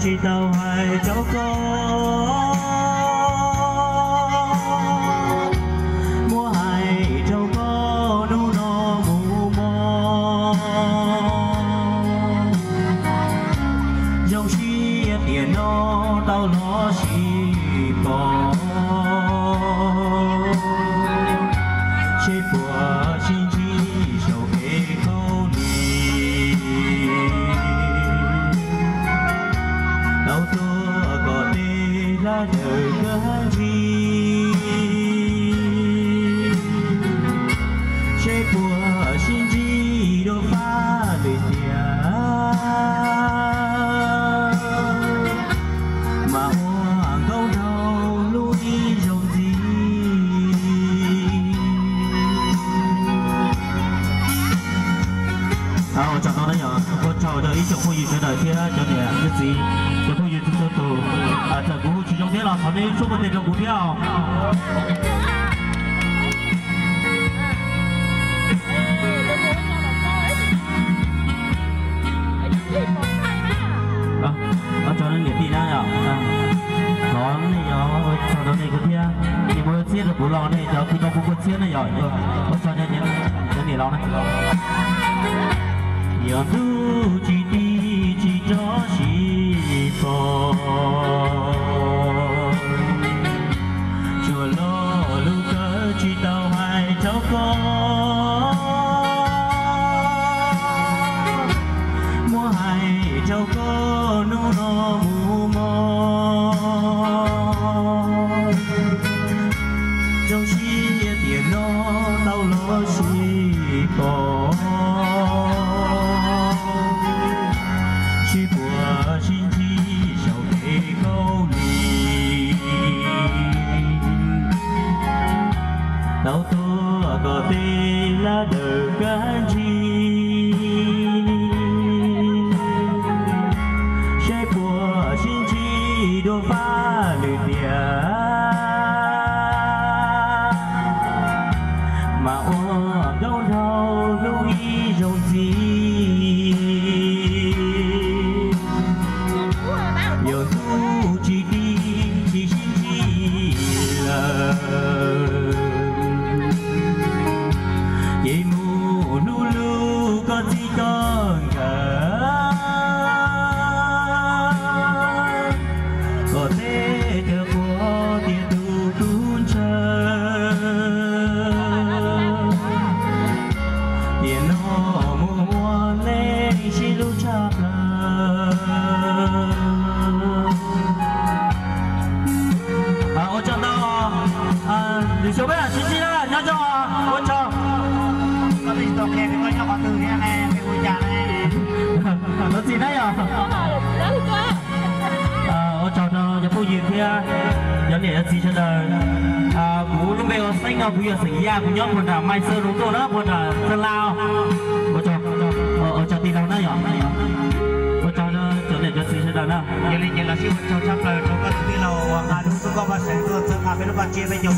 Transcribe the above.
chỉ tàu hai cháu con mua hai cháu con nu nó mù mò dòng xí tiền nó tao nó xí bò chế bùa xin chi sầu kê câu nì đau tua có tê là đời cái gì chế bùa xin chi đâu phá lời tiếng mà hoàng câu đầu lui dòng gì我找到了呀！我找到一小朋友学的天，叫你日子，小朋友就走啊，在古其中天了，他们说不得这股票。找人脸地那呀，找那呀，我找到那个天，你们接着不捞那，只要听到不过接那呀，我找你捞那。要路只地只找西方，就落路个只到海找个，摸海找个努诺木么，trong西点诺到落西方。心机小给câu lì đau tua có tê là đời cái gì sẽ của xin chi đôi pha lời tiếng mà ôm đau đau lưu ý dòng gì有路只地只心机了，夜幕路路có chỉ con cả，có thể chờ qua tiền tu tuôn chờ，tiền nó mua mua lên chỉ lúc chắp lời。我找到李小妹，xin xin啦，nhớ cho我chờ。có gì tốt khen thì có cho họ từ nghe này, cái buổi trà này. Có gì đấy à? Tôi chào cho phụ huynh kia, nhóm này là gì cho đời. Cú lúc bây giờ xanh nào bây giờ xảy ra của nhóm một là Mai Sơn đúng rồi đó, một là Sơn Lao. Tôi chào tin đâu đấy à? Tôi chào cho để cho gì cho đời nào. Giờ là siêu chào chắp lời trong các tí lầu ngài đúng tôi có ba sẽ tôi sẽ làm với nó bạn chia với nhau.